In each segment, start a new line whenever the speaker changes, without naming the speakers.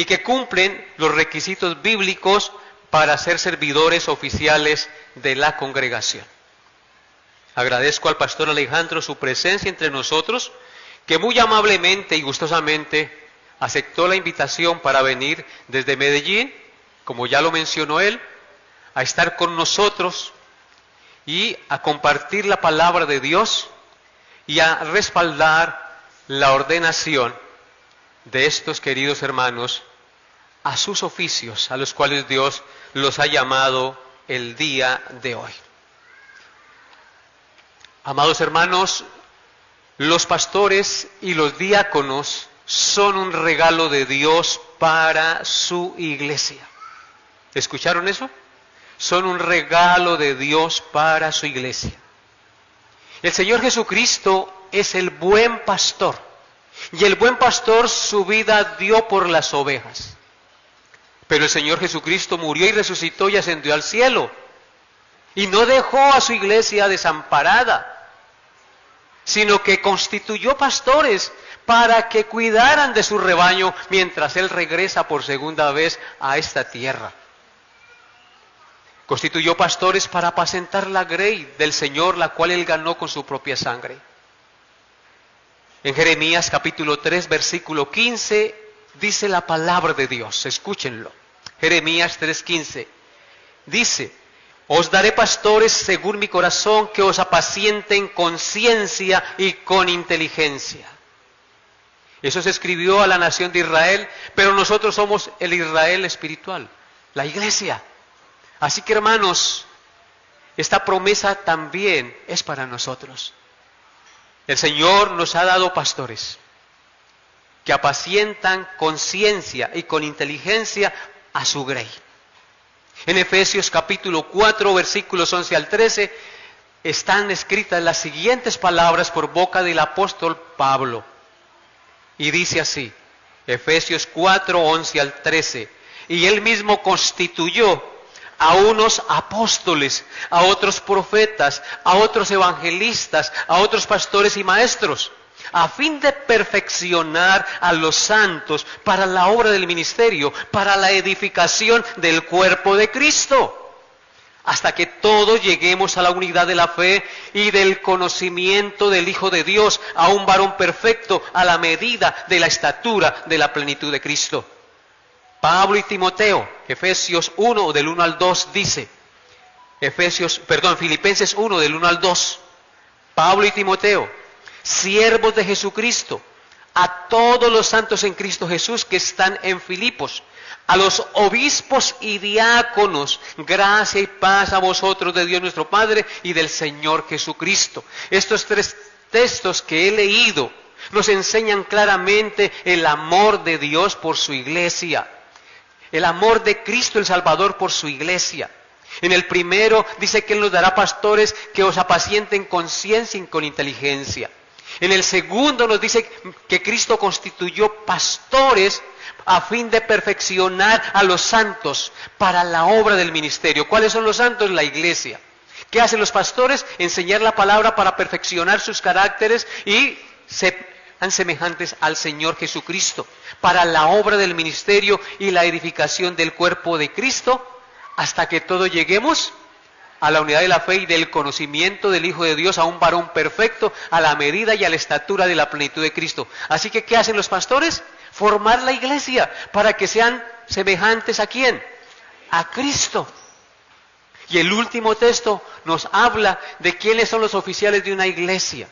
y que cumplen los requisitos bíblicos para ser servidores oficiales de la congregación. Agradezco al pastor Alejandro su presencia entre nosotros, que muy amablemente y gustosamente aceptó la invitación para venir desde Medellín, como ya lo mencionó él, a estar con nosotros y a compartir la palabra de Dios y a respaldar la ordenación de estos queridos hermanos a sus oficios, a los cuales Dios los ha llamado el día de hoy. Amados hermanos, los pastores y los diáconos son un regalo de Dios para su iglesia. ¿Escucharon eso? Son un regalo de Dios para su iglesia. El Señor Jesucristo es el buen pastor, y el buen pastor su vida dio por las ovejas. Pero el Señor Jesucristo murió y resucitó y ascendió al cielo, y no dejó a su iglesia desamparada, sino que constituyó pastores para que cuidaran de su rebaño mientras Él regresa por segunda vez a esta tierra. Constituyó pastores para apacentar la grey del Señor, la cual Él ganó con su propia sangre. En Jeremías capítulo 3, versículo 15, dice la palabra de Dios, escúchenlo. Jeremías 3:15, dice: os daré pastores según mi corazón, que os apacienten con ciencia y con inteligencia. Eso se escribió a la nación de Israel, pero nosotros somos el Israel espiritual, la iglesia. Así que, hermanos, esta promesa también es para nosotros. El Señor nos ha dado pastores que apacientan con ciencia y con inteligencia a su grey. En Efesios capítulo 4, versículos 11 al 13, están escritas las siguientes palabras por boca del apóstol Pablo. Y dice así, Efesios 4, 11 al 13, y él mismo constituyó a unos apóstoles, a otros profetas, a otros evangelistas, a otros pastores y maestros, a fin de perfeccionar a los santos para la obra del ministerio, para la edificación del cuerpo de Cristo, hasta que todos lleguemos a la unidad de la fe y del conocimiento del Hijo de Dios, a un varón perfecto, a la medida de la estatura de la plenitud de Cristo. Pablo y Timoteo, Efesios 1, del 1 al 2, dice, Filipenses 1, del 1 al 2, Pablo y Timoteo, siervos de Jesucristo, a todos los santos en Cristo Jesús que están en Filipos, a los obispos y diáconos, gracia y paz a vosotros de Dios nuestro Padre y del Señor Jesucristo. Estos tres textos que he leído nos enseñan claramente el amor de Dios por su iglesia, el amor de Cristo el Salvador por su iglesia. En el primero dice que Él nos dará pastores que os apacienten con ciencia y con inteligencia. En el segundo nos dice que Cristo constituyó pastores a fin de perfeccionar a los santos para la obra del ministerio. ¿Cuáles son los santos? La iglesia. ¿Qué hacen los pastores? Enseñar la palabra para perfeccionar sus caracteres y sean semejantes al Señor Jesucristo, para la obra del ministerio y la edificación del cuerpo de Cristo, hasta que todos lleguemos a la unidad de la fe y del conocimiento del Hijo de Dios, a un varón perfecto, a la medida y a la estatura de la plenitud de Cristo. Así que, ¿qué hacen los pastores? Formar la iglesia para que sean semejantes ¿a quién? A Cristo. Y el último texto nos habla de quiénes son los oficiales de una iglesia.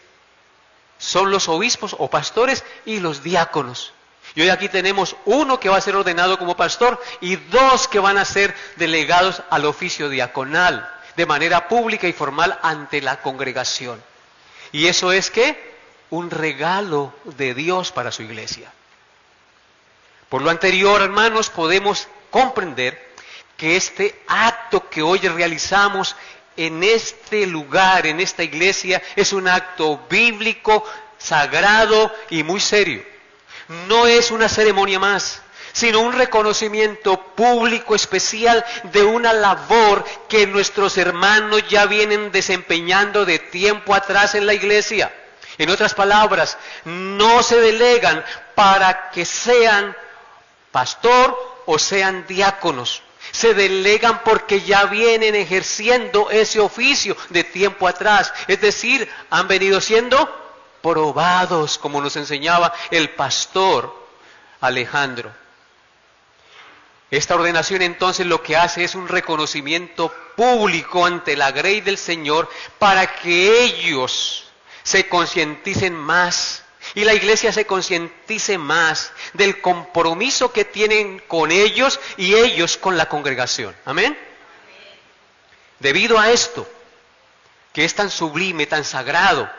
Son los obispos o pastores y los diáconos. Y hoy aquí tenemos uno que va a ser ordenado como pastor y dos que van a ser delegados al oficio diaconal, de manera pública y formal ante la congregación. Y eso es ¿qué? Un regalo de Dios para su iglesia. Por lo anterior, hermanos, podemos comprender que este acto que hoy realizamos en este lugar, en esta iglesia, es un acto bíblico, sagrado y muy serio. No es una ceremonia más, sino un reconocimiento público especial de una labor que nuestros hermanos ya vienen desempeñando de tiempo atrás en la iglesia. En otras palabras, no se delegan para pastor o sean diáconos. Se delegan porque ya vienen ejerciendo ese oficio de tiempo atrás. Es decir, han venido siendo probados, como nos enseñaba el pastor Alejandro. Esta ordenación entonces lo que hace es un reconocimiento público ante la grey del Señor para que ellos se concienticen más y la iglesia se concientice más del compromiso que tienen con ellos y ellos con la congregación. Amén. Debido a esto, que es tan sublime, tan sagrado,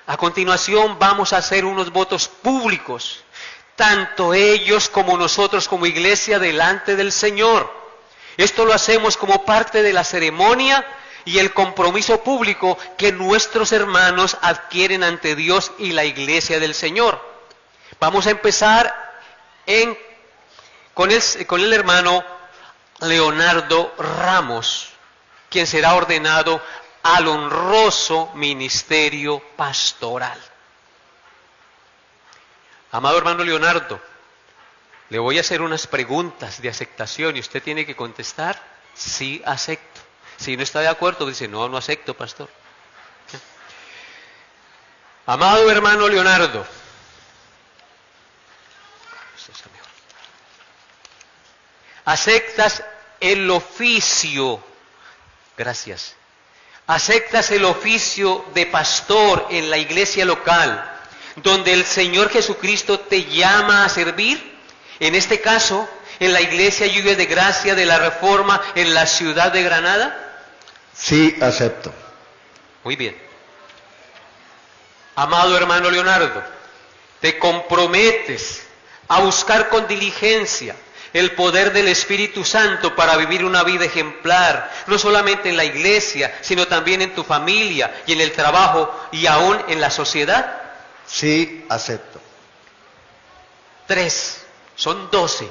a continuación vamos a hacer unos votos públicos, tanto ellos como nosotros como iglesia delante del Señor. Esto lo hacemos como parte de la ceremonia y el compromiso público que nuestros hermanos adquieren ante Dios y la iglesia del Señor. Vamos a empezar con el hermano Leonardo Ramos, quien será ordenado al honroso ministerio pastoral. Amado hermano Leonardo, le voy a hacer unas preguntas de aceptación y usted tiene que contestar: sí, acepto. Si no está de acuerdo, dice: no, no acepto, pastor. Amado hermano Leonardo, ¿aceptas el oficio? Gracias. ¿Aceptas el oficio de pastor en la iglesia local, donde el Señor Jesucristo te llama a servir? En este caso, en la iglesia Lluvia de Gracia de la Reforma en la ciudad de Granada.
Sí, acepto.
Muy bien. Amado hermano Leonardo, ¿te comprometes a buscar con diligencia el poder del Espíritu Santo para vivir una vida ejemplar, no solamente en la iglesia, sino también en tu familia y en el trabajo y aún en la sociedad?
Sí, acepto.
3, son 12.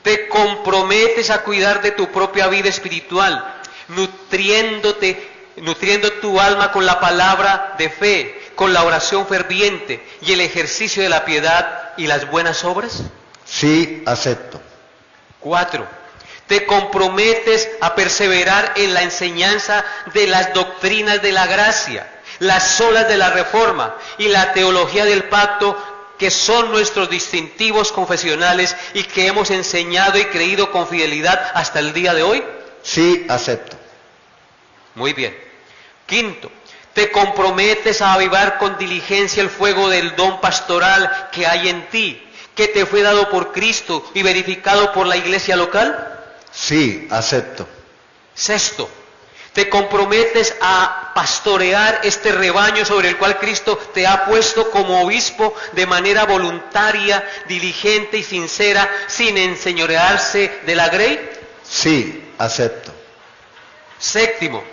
¿Te comprometes a cuidar de tu propia vida espiritual, nutriendo tu alma con la palabra de fe, con la oración ferviente y el ejercicio de la piedad y las buenas obras?
Sí, acepto.
4. ¿Te comprometes a perseverar en la enseñanza de las doctrinas de la gracia, las solas de la Reforma y la teología del pacto, que son nuestros distintivos confesionales y que hemos enseñado y creído con fidelidad hasta el día de hoy?
Sí, acepto.
Muy bien. 5. ¿Te comprometes a avivar con diligencia el fuego del don pastoral que hay en ti, que te fue dado por Cristo y verificado por la iglesia local?
Sí, acepto.
6. ¿Te comprometes a pastorear este rebaño sobre el cual Cristo te ha puesto como obispo de manera voluntaria, diligente y sincera, sin enseñorearse de la grey?
Sí, acepto.
7.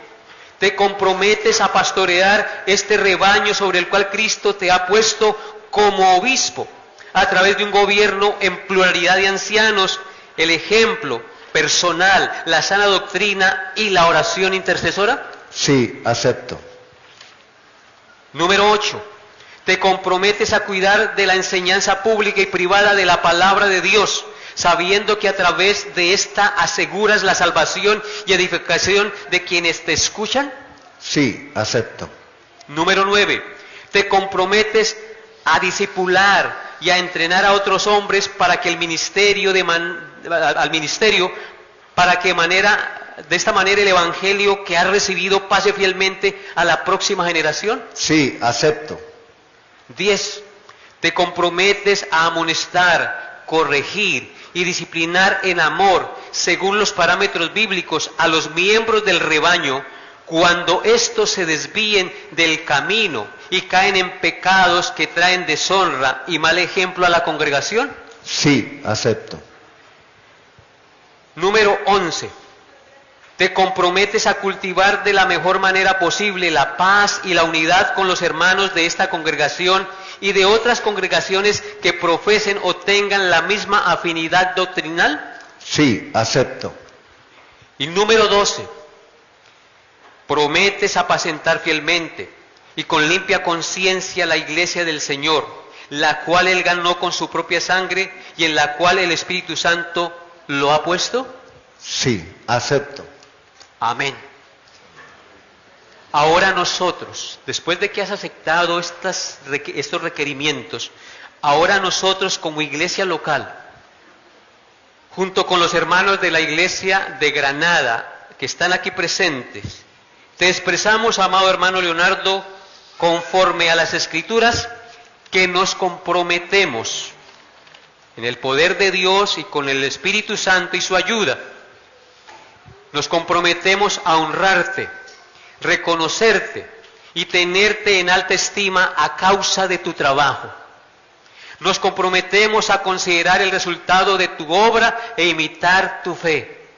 ¿Te comprometes a pastorear este rebaño sobre el cual Cristo te ha puesto como obispo, a través de un gobierno en pluralidad de ancianos, el ejemplo personal, la sana doctrina y la oración intercesora?
Sí, acepto.
Número 8. ¿Te comprometes a cuidar de la enseñanza pública y privada de la palabra de Dios, sabiendo que a través de esta aseguras la salvación y edificación de quienes te escuchan?
Sí, acepto.
Número 9. ¿Te comprometes a discipular y a entrenar a otros hombres para que para que de esta manera el evangelio que has recibido pase fielmente a la próxima generación?
Sí, acepto.
10. ¿Te comprometes a amonestar, corregir y disciplinar en amor, según los parámetros bíblicos, a los miembros del rebaño cuando éstos se desvíen del camino y caen en pecados que traen deshonra y mal ejemplo a la congregación?
Sí, acepto.
Número 11. ¿Te comprometes a cultivar de la mejor manera posible la paz y la unidad con los hermanos de esta congregación y de otras congregaciones que profesen o tengan la misma afinidad doctrinal?
Sí, acepto.
Y número 12. ¿Prometes apacentar fielmente y con limpia conciencia la iglesia del Señor, la cual Él ganó con su propia sangre y en la cual el Espíritu Santo lo ha puesto?
Sí, acepto.
Amén. Ahora nosotros, después de que has aceptado estos requerimientos, ahora nosotros como iglesia local, junto con los hermanos de la iglesia de Granada, que están aquí presentes, te expresamos, amado hermano Leonardo, conforme a las Escrituras, que nos comprometemos en el poder de Dios y con el Espíritu Santo y su ayuda. Nos comprometemos a honrarte, reconocerte y tenerte en alta estima a causa de tu trabajo. Nos comprometemos a considerar el resultado de tu obra e imitar tu fe.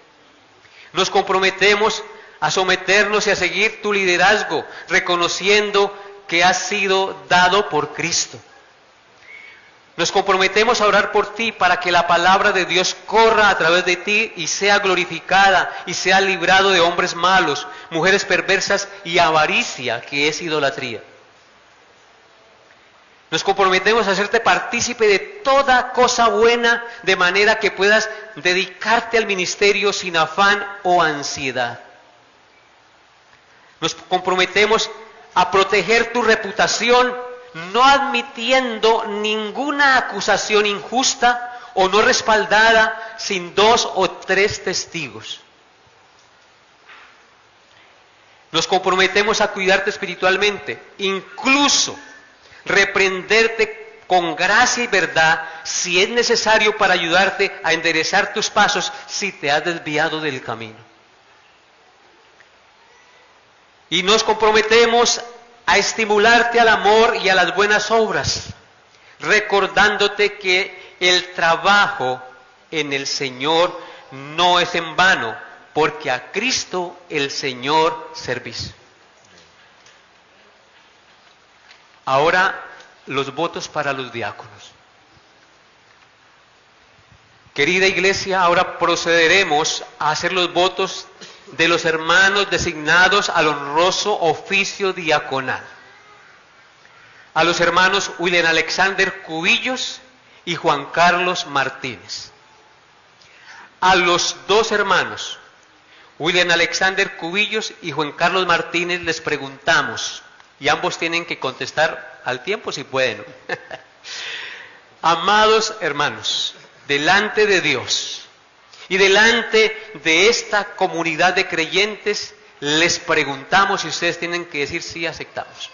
Nos comprometemos a someternos y a seguir tu liderazgo, reconociendo que has sido dado por Cristo. Nos comprometemos a orar por ti para que la palabra de Dios corra a través de ti y sea glorificada y sea librado de hombres malos, mujeres perversas y avaricia, que es idolatría. Nos comprometemos a hacerte partícipe de toda cosa buena, de manera que puedas dedicarte al ministerio sin afán o ansiedad. Nos comprometemos a proteger tu reputación, no admitiendo ninguna acusación injusta o no respaldada sin 2 o 3 testigos. Nos comprometemos a cuidarte espiritualmente, incluso reprenderte con gracia y verdad si es necesario para ayudarte a enderezar tus pasos si te has desviado del camino. Y nos comprometemos a estimularte al amor y a las buenas obras, recordándote que el trabajo en el Señor no es en vano, porque a Cristo el Señor servís. Ahora los votos para los diáconos. Querida iglesia, ahora procederemos a hacer los votos de los hermanos designados al honroso oficio diaconal. A los hermanos William Alexander Cubillos y Juan Carlos Martínez. A los 2 hermanos, William Alexander Cubillos y Juan Carlos Martínez, les preguntamos, y ambos tienen que contestar al tiempo si pueden. Amados hermanos, delante de Dios y delante de esta comunidad de creyentes, les preguntamos y ustedes tienen que decir sí, aceptamos.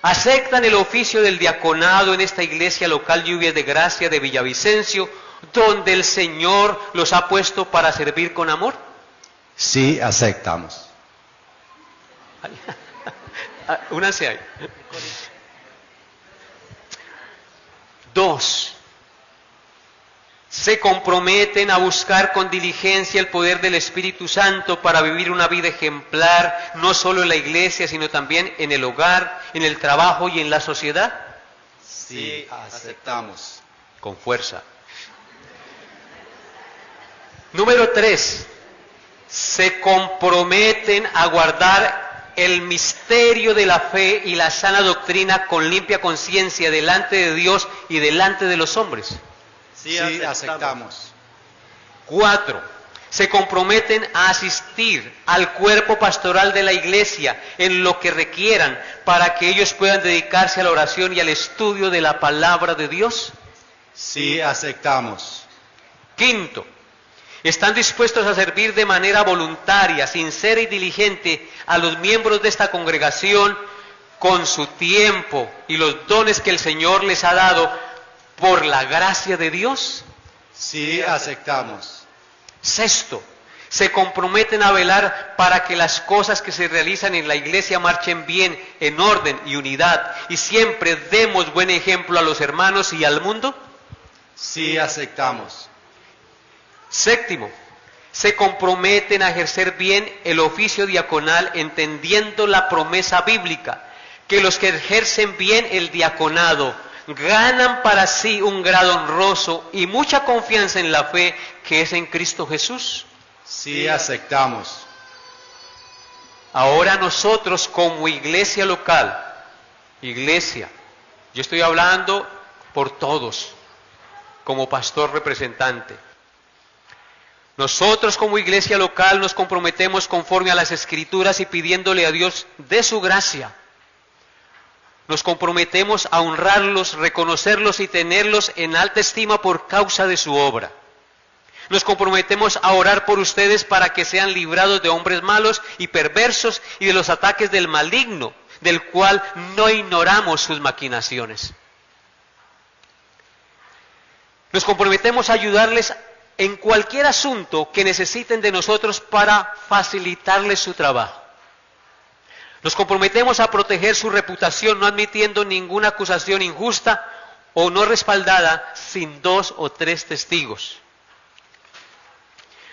¿Aceptan el oficio del diaconado en esta iglesia local Lluvias de Gracia de Villavicencio, donde el Señor los ha puesto para servir con amor?
Sí, aceptamos.
Únanse ahí. 2. Se comprometen a buscar con diligencia el poder del Espíritu Santo para vivir una vida ejemplar, no solo en la iglesia, sino también en el hogar, en el trabajo y en la sociedad.
Sí, aceptamos.
Con fuerza. Número 3. Se comprometen a guardar el misterio de la fe y la sana doctrina con limpia conciencia delante de Dios y delante de los hombres.
Sí, aceptamos.
4. Se comprometen a asistir al cuerpo pastoral de la iglesia en lo que requieran para que ellos puedan dedicarse a la oración y al estudio de la palabra de Dios.
Sí, aceptamos.
5. Están dispuestos a servir de manera voluntaria, sincera y diligente a los miembros de esta congregación con su tiempo y los dones que el Señor les ha dado por la gracia de Dios.
Sí, aceptamos.
6. Se comprometen a velar para que las cosas que se realizan en la iglesia marchen bien, en orden y unidad, y siempre demos buen ejemplo a los hermanos y al mundo.
Sí, aceptamos.
7. Se comprometen a ejercer bien el oficio diaconal entendiendo la promesa bíblica, que los que ejercen bien el diaconado ganan para sí un grado honroso y mucha confianza en la fe que es en Cristo Jesús.
Sí, aceptamos.
Ahora nosotros como iglesia local, iglesia, Yo estoy hablando por todos, como pastor representante. Nosotros como iglesia local nos comprometemos conforme a las Escrituras y pidiéndole a Dios de su gracia. Nos comprometemos a honrarlos, reconocerlos y tenerlos en alta estima por causa de su obra. Nos comprometemos a orar por ustedes para que sean librados de hombres malos y perversos y de los ataques del maligno, del cual no ignoramos sus maquinaciones. Nos comprometemos a ayudarles en cualquier asunto que necesiten de nosotros para facilitarles su trabajo. Nos comprometemos a proteger su reputación, no admitiendo ninguna acusación injusta o no respaldada sin 2 o 3 testigos.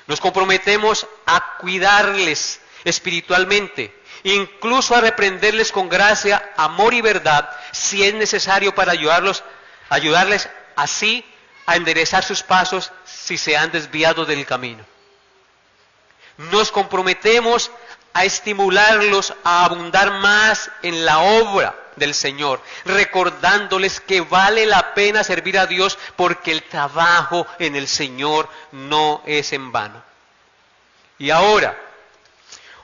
Nos comprometemos a cuidarles espiritualmente, incluso a reprenderles con gracia, amor y verdad, si es necesario para ayudarles así a enderezar sus pasos si se han desviado del camino. Nos comprometemos a estimularlos a abundar más en la obra del Señor, recordándoles que vale la pena servir a Dios porque el trabajo en el Señor no es en vano. Y ahora,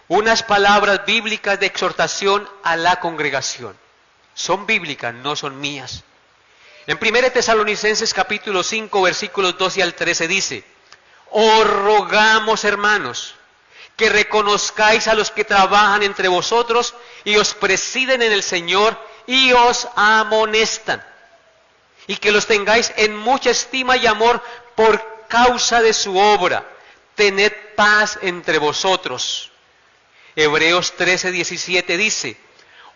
unas palabras bíblicas de exhortación a la congregación. Son bíblicas, no son mías. En 1 Tesalonicenses capítulo 5, versículos 12 al 13 dice: os rogamos, hermanos, que reconozcáis a los que trabajan entre vosotros y os presiden en el Señor y os amonestan, y que los tengáis en mucha estima y amor por causa de su obra. Tened paz entre vosotros. Hebreos 13, 17 dice: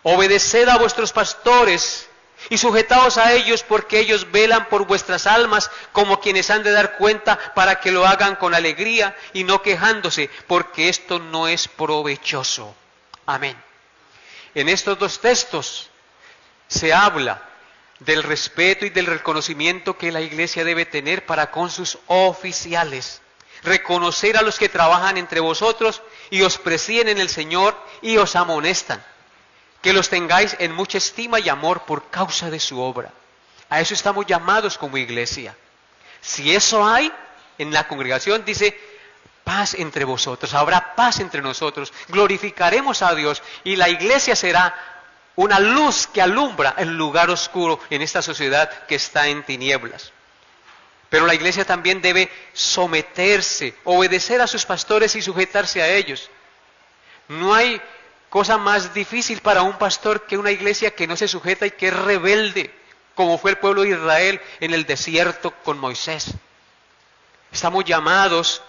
obedeced a vuestros pastores y sujetaos a ellos, porque ellos velan por vuestras almas como quienes han de dar cuenta, para que lo hagan con alegría y no quejándose, porque esto no es provechoso. Amén. En estos 2 textos se habla del respeto y del reconocimiento que la iglesia debe tener para con sus oficiales. Reconocer a los que trabajan entre vosotros y os presiden en el Señor y os amonestan. Que los tengáis en mucha estima y amor por causa de su obra. A eso estamos llamados como iglesia. Si eso hay en la congregación, dice: paz entre vosotros, habrá paz entre nosotros, glorificaremos a Dios y la iglesia será una luz que alumbra el lugar oscuro en esta sociedad que está en tinieblas. Pero la iglesia también debe someterse, obedecer a sus pastores y sujetarse a ellos. No hay cosa más difícil para un pastor que una iglesia que no se sujeta y que es rebelde, como fue el pueblo de Israel en el desierto con Moisés. Estamos llamados,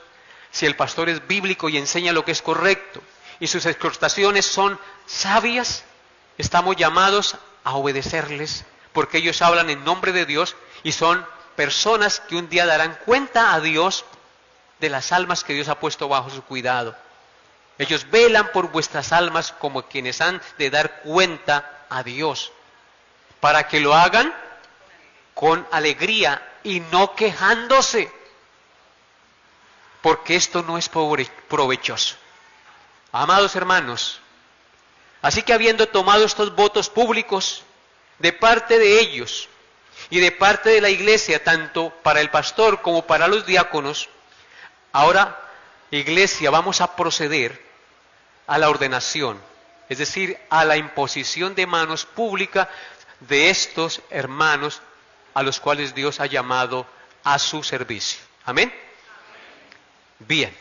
si el pastor es bíblico y enseña lo que es correcto, y sus exhortaciones son sabias, estamos llamados a obedecerles, porque ellos hablan en nombre de Dios y son personas que un día darán cuenta a Dios de las almas que Dios ha puesto bajo su cuidado. Ellos velan por vuestras almas como quienes han de dar cuenta a Dios, para que lo hagan con alegría y no quejándose, porque esto no es provechoso. Amados hermanos, así que habiendo tomado estos votos públicos de parte de ellos y de parte de la iglesia, tanto para el pastor como para los diáconos, ahora, iglesia, vamos a proceder a la ordenación, es decir, a la imposición de manos pública de estos hermanos a los cuales Dios ha llamado a su servicio. ¿Amén? Bien.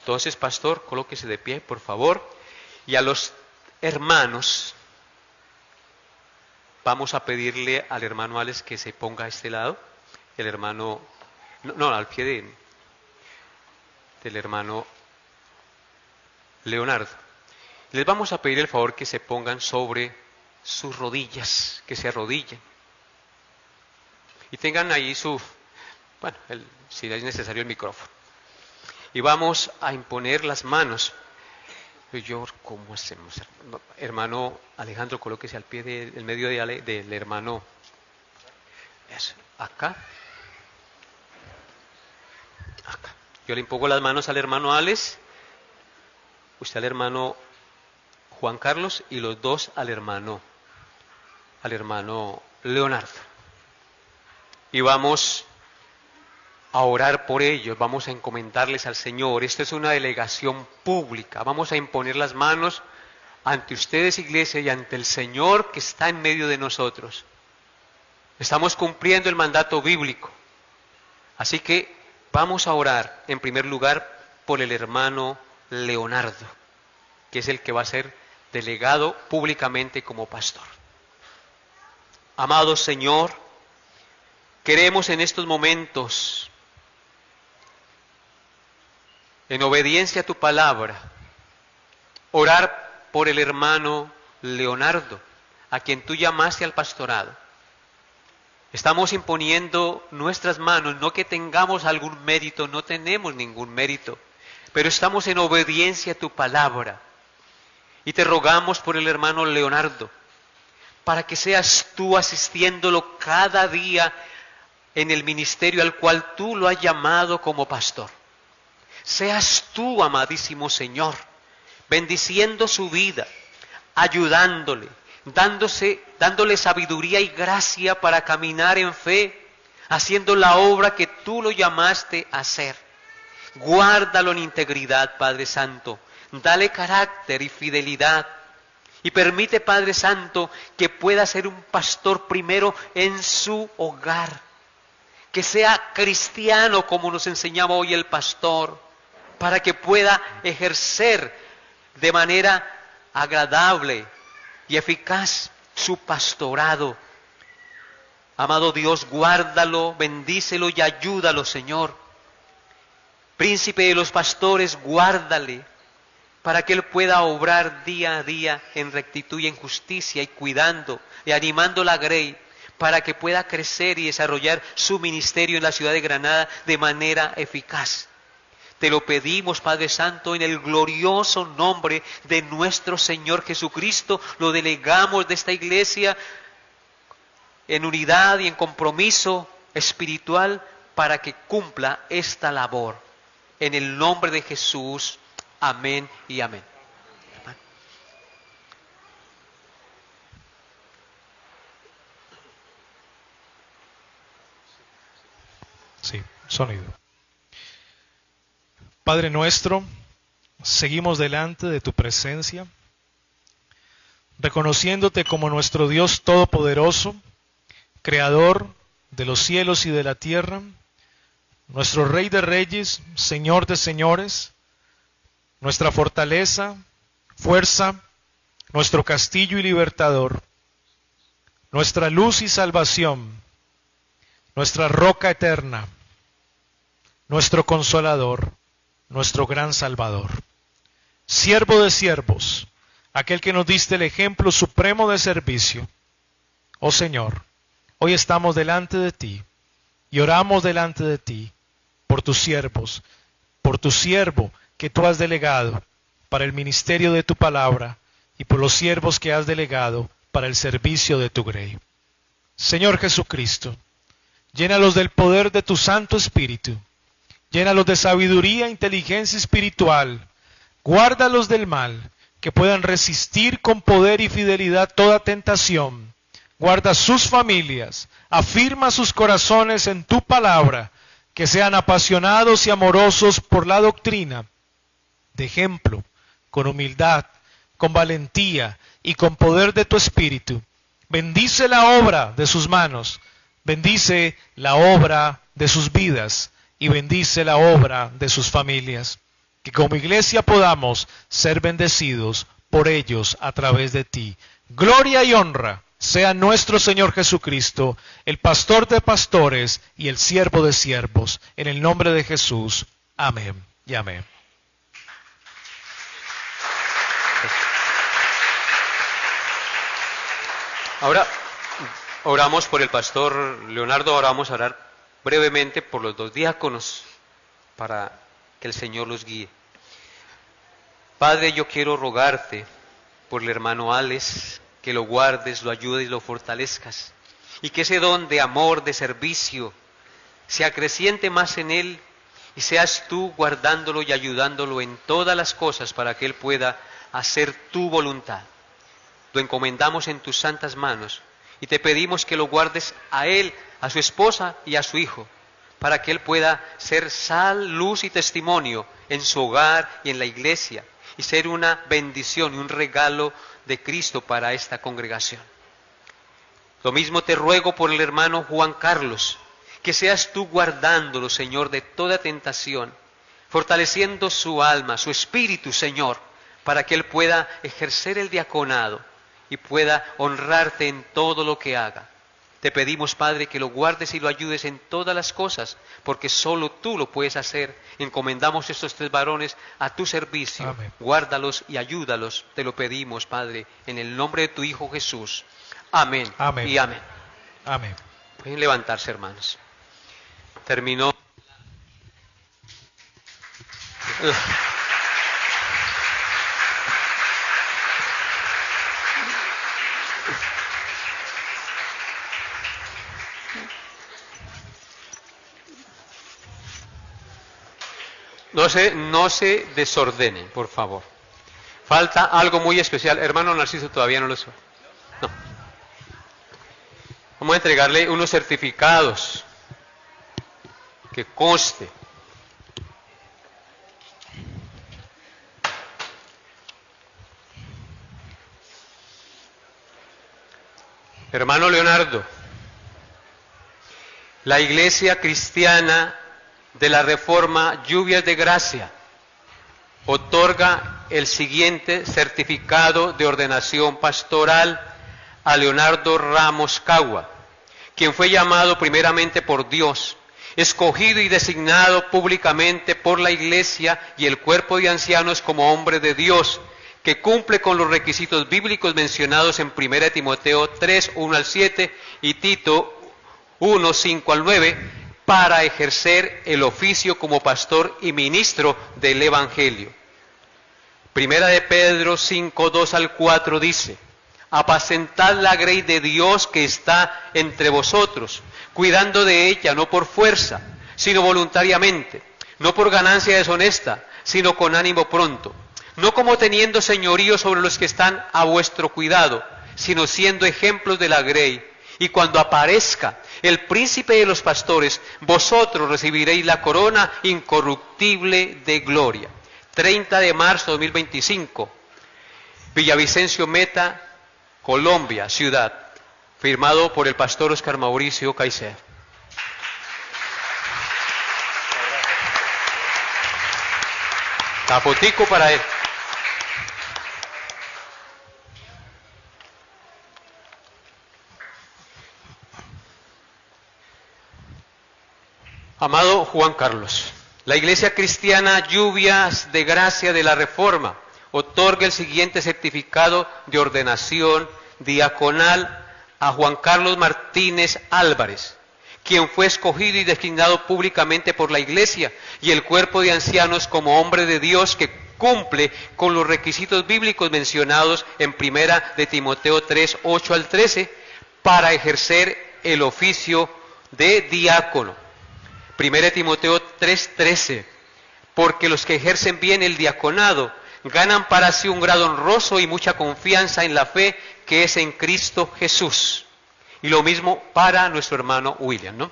Entonces, pastor, colóquese de pie, por favor. Y a los hermanos, vamos a pedirle al hermano Alex que se ponga a este lado. El hermano, no, al pie del hermano Leonardo. Les vamos a pedir el favor que se pongan sobre sus rodillas, que se arrodillen. Y tengan ahí si es necesario, el micrófono. Y vamos a imponer las manos. ¿Cómo hacemos? Hermano Alejandro, colóquese al pie del medio del hermano. Eso, acá. Yo le impongo las manos al hermano Alex, usted al hermano Juan Carlos y los dos al hermano al hermano Leonardo. Y vamos a orar por ellos, vamos a encomendarles al Señor. Esto es una delegación pública. Vamos a imponer las manos ante ustedes, iglesia, y ante el Señor que está en medio de nosotros. Estamos cumpliendo el mandato bíblico. Así que vamos a orar, en primer lugar, por el hermano Leonardo, que es el que va a ser delegado públicamente como pastor. Amado Señor, queremos en estos momentos, en obediencia a tu palabra, orar por el hermano Leonardo, a quien tú llamaste al pastorado. Estamos imponiendo nuestras manos, no que tengamos algún mérito, no tenemos ningún mérito, pero estamos en obediencia a tu palabra. Y te rogamos por el hermano Leonardo, para que seas tú asistiéndolo cada día en el ministerio al cual tú lo has llamado como pastor. Seas tú, amadísimo Señor, bendiciendo su vida, ayudándole, dándole sabiduría y gracia para caminar en fe, haciendo la obra que tú lo llamaste a hacer. Guárdalo en integridad, Padre Santo. Dale carácter y fidelidad. Y permite, Padre Santo, que pueda ser un pastor primero en su hogar. Que sea cristiano como nos enseñaba hoy el pastor, para que pueda ejercer de manera agradable y eficaz su pastorado. Amado Dios, guárdalo, bendícelo y ayúdalo, Señor. Príncipe de los pastores, guárdale, para que Él pueda obrar día a día en rectitud y en justicia, y cuidando y animando la grey, para que pueda crecer y desarrollar su ministerio en la ciudad de Granada de manera eficaz. Te lo pedimos, Padre Santo, en el glorioso nombre de nuestro Señor Jesucristo. Lo delegamos de esta iglesia en unidad y en compromiso espiritual para que cumpla esta labor. En el nombre de Jesús, amén y amén.
Sí, sonido. Padre nuestro, seguimos delante de tu presencia, reconociéndote como nuestro Dios todopoderoso, creador de los cielos y de la tierra, nuestro Rey de reyes, Señor de señores, nuestra fortaleza, fuerza, nuestro castillo y libertador, nuestra luz y salvación, nuestra roca eterna, nuestro consolador, nuestro gran Salvador. Siervo de siervos, aquel que nos diste el ejemplo supremo de servicio. Oh Señor, hoy estamos delante de ti y oramos delante de ti por tus siervos, por tu siervo que tú has delegado para el ministerio de tu palabra y por los siervos que has delegado para el servicio de tu grey. Señor Jesucristo, llénalos del poder de tu Santo Espíritu. Llénalos de sabiduría, inteligencia espiritual. Guárdalos del mal, que puedan resistir con poder y fidelidad toda tentación. Guarda sus familias, afirma sus corazones en tu palabra, que sean apasionados y amorosos por la doctrina. De ejemplo, con humildad, con valentía y con poder de tu Espíritu. Bendice la obra de sus manos, bendice la obra de sus vidas, y bendice la obra de sus familias. Que como iglesia podamos ser bendecidos por ellos a través de ti. Gloria y honra sea nuestro Señor Jesucristo, el pastor de pastores y el siervo de siervos. En el nombre de Jesús. Amén y amén.
Ahora oramos por el pastor Leonardo. Ahora vamos a orar brevemente por los dos diáconos para que el Señor los guíe. Padre, yo quiero rogarte por el hermano Alex, que lo guardes, lo ayudes y lo fortalezcas, y que ese don de amor, de servicio, se acreciente más en él, y seas tú guardándolo y ayudándolo en todas las cosas para que él pueda hacer tu voluntad. Lo encomendamos en tus santas manos Y te pedimos que lo guardes a él, a su esposa y a su hijo, para que él pueda ser sal, luz y testimonio en su hogar y en la iglesia, y ser una bendición y un regalo de Cristo para esta congregación. Lo mismo te ruego por el hermano Juan Carlos, que seas tú guardándolo, Señor, de toda tentación, fortaleciendo su alma, su espíritu, Señor, para que él pueda ejercer el diaconado y pueda honrarte en todo lo que haga. Te pedimos, Padre, que lo guardes y lo ayudes en todas las cosas, porque solo tú lo puedes hacer. Encomendamos estos 3 varones a tu servicio.
Amén.
Guárdalos y ayúdalos, te lo pedimos, Padre, en el nombre de tu Hijo Jesús. Amén,
Amén.
y amén.
Amén.
Pueden levantarse, hermanos. Terminó. No se desordenen, por favor. Falta algo muy especial. Hermano Narciso, todavía no lo sabe. No. Vamos a entregarle unos certificados que conste. Hermano Leonardo, la Iglesia Cristiana de la Reforma Lluvias de Gracia otorga el siguiente certificado de ordenación pastoral a Leonardo Ramos Cagua, quien fue llamado primeramente por Dios, escogido y designado públicamente por la Iglesia y el cuerpo de ancianos como hombre de Dios, que cumple con los requisitos bíblicos mencionados en 1 Timoteo 3, 1 al 7 y Tito 1, 5 al 9, para ejercer el oficio como pastor y ministro del Evangelio. 1 de Pedro 5, 2 al 4 dice: apacentad la grey de Dios que está entre vosotros, cuidando de ella no por fuerza, sino voluntariamente, no por ganancia deshonesta, sino con ánimo pronto, no como teniendo señorío sobre los que están a vuestro cuidado, sino siendo ejemplos de la grey. Y cuando aparezca el príncipe de los pastores, vosotros recibiréis la corona incorruptible de gloria. 30 de marzo de 2025, Villavicencio Meta, Colombia, ciudad. Firmado por el pastor Oscar Mauricio Caicedo. Capotico para él. Amado Juan Carlos, la Iglesia Cristiana Lluvias de Gracia de la Reforma otorga el siguiente certificado de ordenación diaconal a Juan Carlos Martínez Álvarez, quien fue escogido y designado públicamente por la Iglesia y el cuerpo de ancianos como hombre de Dios que cumple con los requisitos bíblicos mencionados en 1 de Timoteo 3, 8 al 13, para ejercer el oficio de diácono. 1 de Timoteo 3, 13, porque los que ejercen bien el diaconado ganan para sí un grado honroso y mucha confianza en la fe que es en Cristo Jesús. Y lo mismo para nuestro hermano William, ¿no?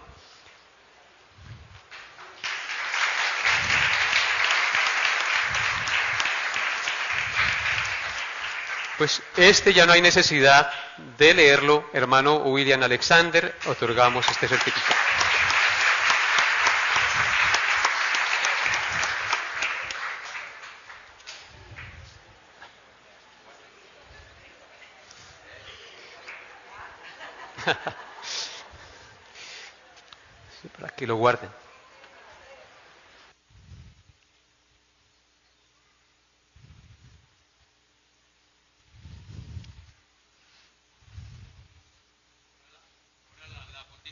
Pues ya no hay necesidad de leerlo, hermano William Alexander, otorgamos este certificado. Sí, para que lo guarden.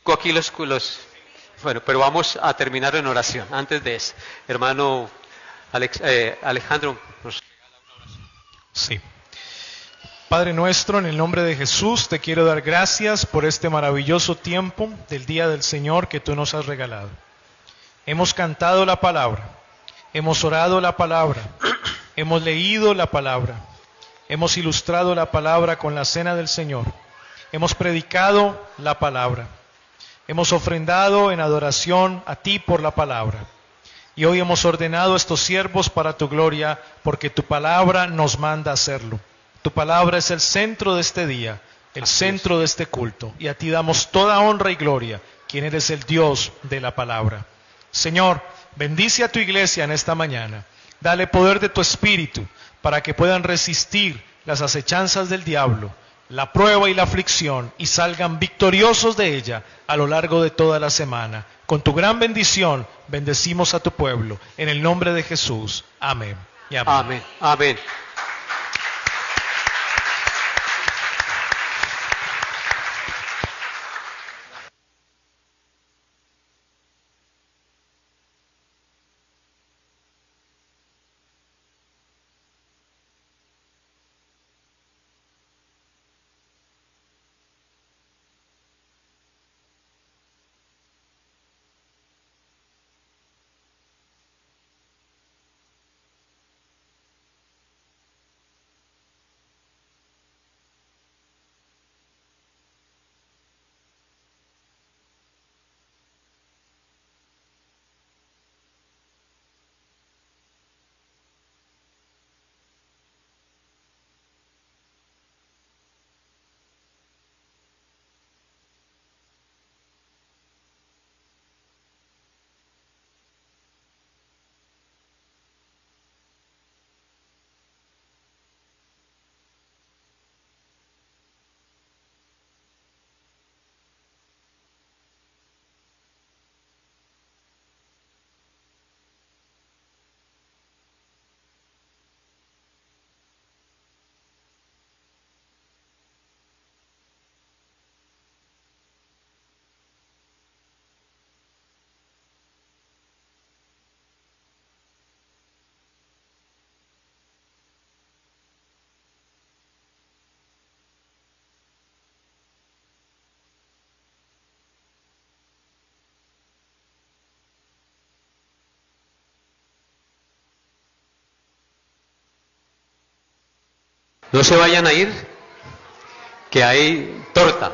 Aquí bueno, pero vamos a terminar en oración. Antes de eso, hermano Alejandro, nos regala una oración.
Sí. Padre nuestro, en el nombre de Jesús, te quiero dar gracias por este maravilloso tiempo del Día del Señor que tú nos has regalado. Hemos cantado la palabra, hemos orado la palabra, hemos leído la palabra, hemos ilustrado la palabra con la cena del Señor, hemos predicado la palabra. Hemos ofrendado en adoración a ti por la palabra. Y hoy hemos ordenado a estos siervos para tu gloria, porque tu palabra nos manda a hacerlo. Tu palabra es el centro de este día, el centro de este culto. Y a ti damos toda honra y gloria, quien eres el Dios de la palabra. Señor, bendice a tu iglesia en esta mañana. Dale poder de tu espíritu para que puedan resistir las acechanzas del diablo, la prueba y la aflicción, y salgan victoriosos de ella a lo largo de toda la semana. Con tu gran bendición, bendecimos a tu pueblo. En el nombre de Jesús. Amén. Y amén.
Amén. Amén. No se vayan a ir, que hay torta.